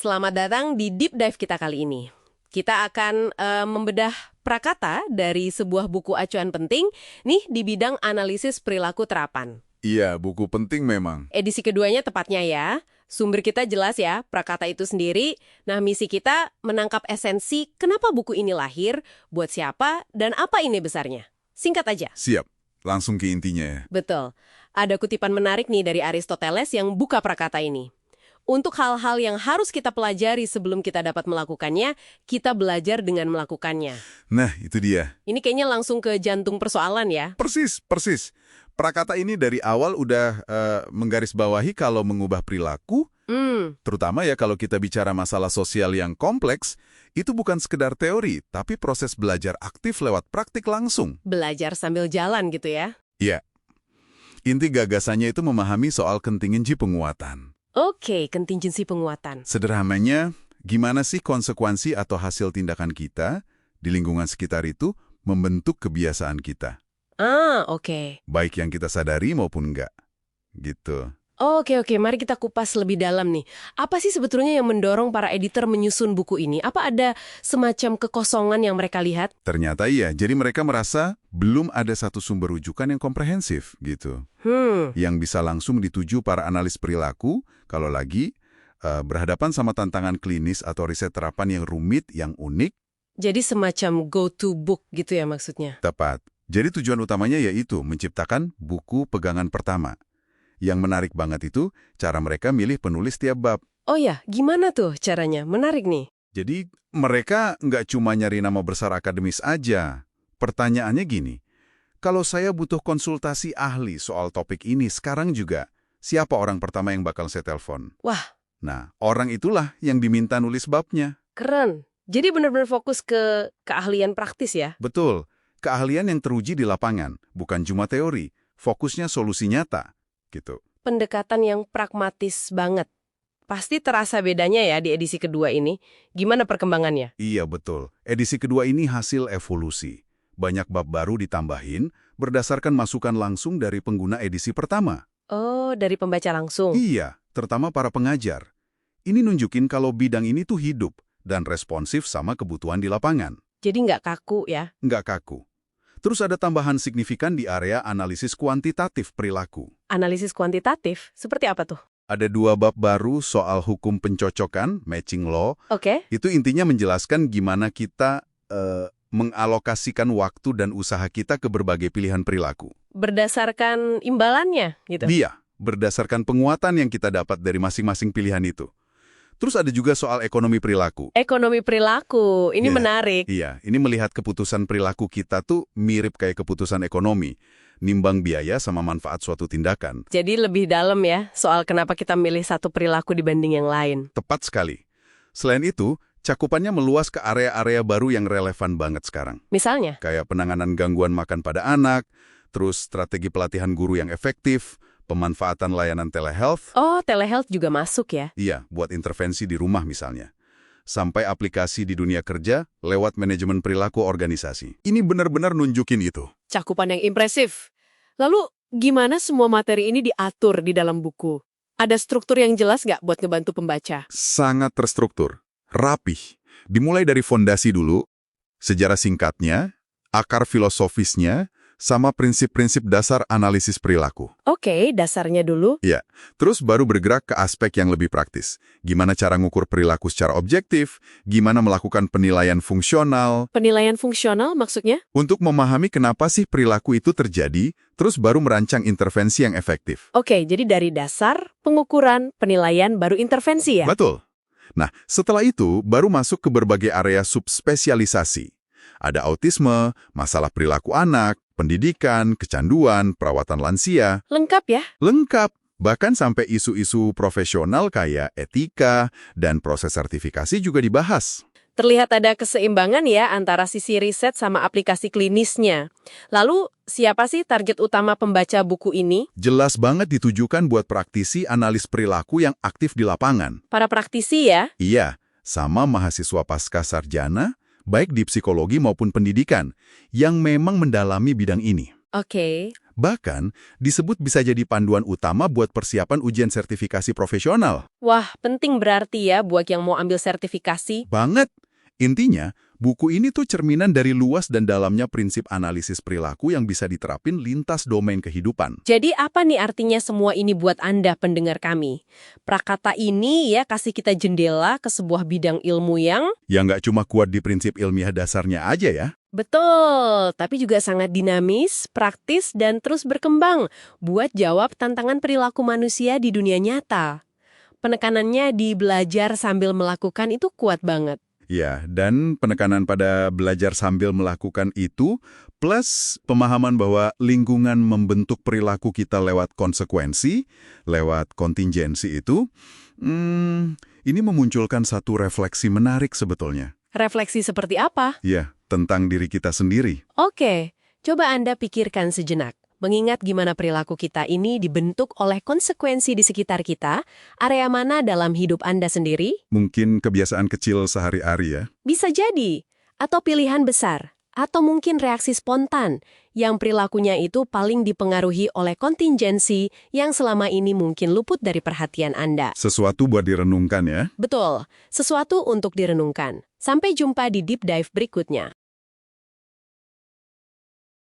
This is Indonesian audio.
Selamat datang di Deep Dive kita kali ini. Kita akan membedah prakata dari sebuah buku acuan penting, nih di bidang analisis perilaku terapan. Iya, buku penting memang. Edisi keduanya tepatnya ya. Sumber kita jelas ya, prakata itu sendiri. Nah, misi kita menangkap esensi kenapa buku ini lahir, buat siapa, dan apa ini besarnya. Singkat aja. Siap, langsung ke intinya ya. Betul. Ada kutipan menarik nih dari Aristoteles yang buka prakata ini. Untuk hal-hal yang harus kita pelajari sebelum kita dapat melakukannya, kita belajar dengan melakukannya. Nah, itu dia. Ini kayaknya langsung ke jantung persoalan ya. Persis. Prakata ini dari awal udah menggarisbawahi kalau mengubah perilaku, terutama ya kalau kita bicara masalah sosial yang kompleks, itu bukan sekedar teori, tapi proses belajar aktif lewat praktik langsung. Belajar sambil jalan gitu ya. Iya. Inti gagasannya itu memahami soal contingency penguatan. Oke, contingency penguatan. Sederhananya, gimana sih konsekuensi atau hasil tindakan kita di lingkungan sekitar itu membentuk kebiasaan kita? Oke. Baik yang kita sadari maupun enggak. Gitu. Oke, mari kita kupas lebih dalam nih. Apa sih sebetulnya yang mendorong para editor menyusun buku ini? Apa ada semacam kekosongan yang mereka lihat? Ternyata iya, jadi mereka merasa belum ada satu sumber rujukan yang komprehensif gitu. Yang bisa langsung dituju para analis perilaku, kalau lagi berhadapan sama tantangan klinis atau riset terapan yang rumit, yang unik. Jadi semacam go-to book gitu ya maksudnya? Tepat. Jadi tujuan utamanya yaitu menciptakan buku pegangan pertama. Yang menarik banget itu, cara mereka milih penulis tiap bab. Oh ya, gimana tuh caranya? Menarik nih. Jadi mereka nggak cuma nyari nama besar akademis aja. Pertanyaannya gini, kalau saya butuh konsultasi ahli soal topik ini sekarang juga, siapa orang pertama yang bakal saya telepon? Wah. Nah, orang itulah yang diminta nulis babnya. Keren. Jadi benar-benar fokus ke keahlian praktis ya? Betul. Keahlian yang teruji di lapangan, bukan cuma teori. Fokusnya solusi nyata. Gitu. Pendekatan yang pragmatis banget. Pasti terasa bedanya ya di edisi kedua ini. Gimana perkembangannya? Iya, betul. Edisi kedua ini hasil evolusi. Banyak bab baru ditambahin berdasarkan masukan langsung dari pengguna edisi pertama. Oh, dari pembaca langsung? Iya, terutama para pengajar. Ini nunjukin kalau bidang ini tuh hidup dan responsif sama kebutuhan di lapangan. Jadi nggak kaku ya? Nggak kaku. Terus ada tambahan signifikan di area analisis kuantitatif perilaku. Analisis kuantitatif? Seperti apa tuh? Ada 2 bab baru soal hukum pencocokan, matching law. Oke. Itu intinya menjelaskan gimana kita mengalokasikan waktu dan usaha kita ke berbagai pilihan perilaku. Berdasarkan imbalannya gitu? Iya, berdasarkan penguatan yang kita dapat dari masing-masing pilihan itu. Terus ada juga soal ekonomi perilaku. Ekonomi perilaku, ini Iya, menarik. Iya, ini melihat keputusan perilaku kita tuh mirip kayak keputusan ekonomi. Nimbang biaya sama manfaat suatu tindakan. Jadi lebih dalam ya, soal kenapa kita milih satu perilaku dibanding yang lain. Tepat sekali. Selain itu, cakupannya meluas ke area-area baru yang relevan banget sekarang. Misalnya? Kayak penanganan gangguan makan pada anak, terus strategi pelatihan guru yang efektif, pemanfaatan layanan telehealth. Oh, telehealth juga masuk ya? Iya, buat intervensi di rumah misalnya. Sampai aplikasi di dunia kerja lewat manajemen perilaku organisasi. Ini benar-benar nunjukin itu. Cakupan yang impresif. Lalu, gimana semua materi ini diatur di dalam buku? Ada struktur yang jelas nggak buat ngebantu pembaca? Sangat terstruktur, rapih. Dimulai dari fondasi dulu, sejarah singkatnya, akar filosofisnya, sama prinsip-prinsip dasar analisis perilaku. Oke, dasarnya dulu. Ya, terus baru bergerak ke aspek yang lebih praktis. Gimana cara ngukur perilaku secara objektif, gimana melakukan penilaian fungsional. Penilaian fungsional maksudnya? Untuk memahami kenapa sih perilaku itu terjadi, terus baru merancang intervensi yang efektif. Oke, jadi dari dasar, pengukuran, penilaian, baru intervensi ya? Betul. Nah, setelah itu baru masuk ke berbagai area subspesialisasi. Ada autisme, masalah perilaku anak, pendidikan, kecanduan, perawatan lansia. Lengkap ya? Lengkap. Bahkan sampai isu-isu profesional kayak etika dan proses sertifikasi juga dibahas. Terlihat ada keseimbangan ya antara sisi riset sama aplikasi klinisnya. Lalu, siapa sih target utama pembaca buku ini? Jelas banget ditujukan buat praktisi analis perilaku yang aktif di lapangan. Para praktisi ya? Iya, sama mahasiswa pasca sarjana, baik di psikologi maupun pendidikan, yang memang mendalami bidang ini. Oke. Bahkan, disebut bisa jadi panduan utama buat persiapan ujian sertifikasi profesional. Wah, penting berarti ya buat yang mau ambil sertifikasi. Banget! Intinya, buku ini tuh cerminan dari luas dan dalamnya prinsip analisis perilaku yang bisa diterapin lintas domain kehidupan. Jadi apa nih artinya semua ini buat Anda pendengar kami? Prakata ini ya kasih kita jendela ke sebuah bidang ilmu yang Ya nggak cuma kuat di prinsip ilmiah dasarnya aja ya. betul, tapi juga sangat dinamis, praktis, dan terus berkembang buat jawab tantangan perilaku manusia di dunia nyata. Penekanannya di belajar sambil melakukan itu kuat banget. Ya, dan penekanan pada belajar sambil melakukan itu, plus pemahaman bahwa lingkungan membentuk perilaku kita lewat konsekuensi, lewat kontingensi itu, ini memunculkan satu refleksi menarik sebetulnya. Refleksi seperti apa? Ya, tentang diri kita sendiri. Oke, coba Anda pikirkan sejenak. Mengingat gimana perilaku kita ini dibentuk oleh konsekuensi di sekitar kita, area mana dalam hidup Anda sendiri? Mungkin kebiasaan kecil sehari-hari ya. Bisa jadi. Atau pilihan besar. Atau mungkin reaksi spontan, yang perilakunya itu paling dipengaruhi oleh kontingensi yang selama ini mungkin luput dari perhatian Anda. Sesuatu buat direnungkan ya. Betul, sesuatu untuk direnungkan. Sampai jumpa di Deep Dive berikutnya.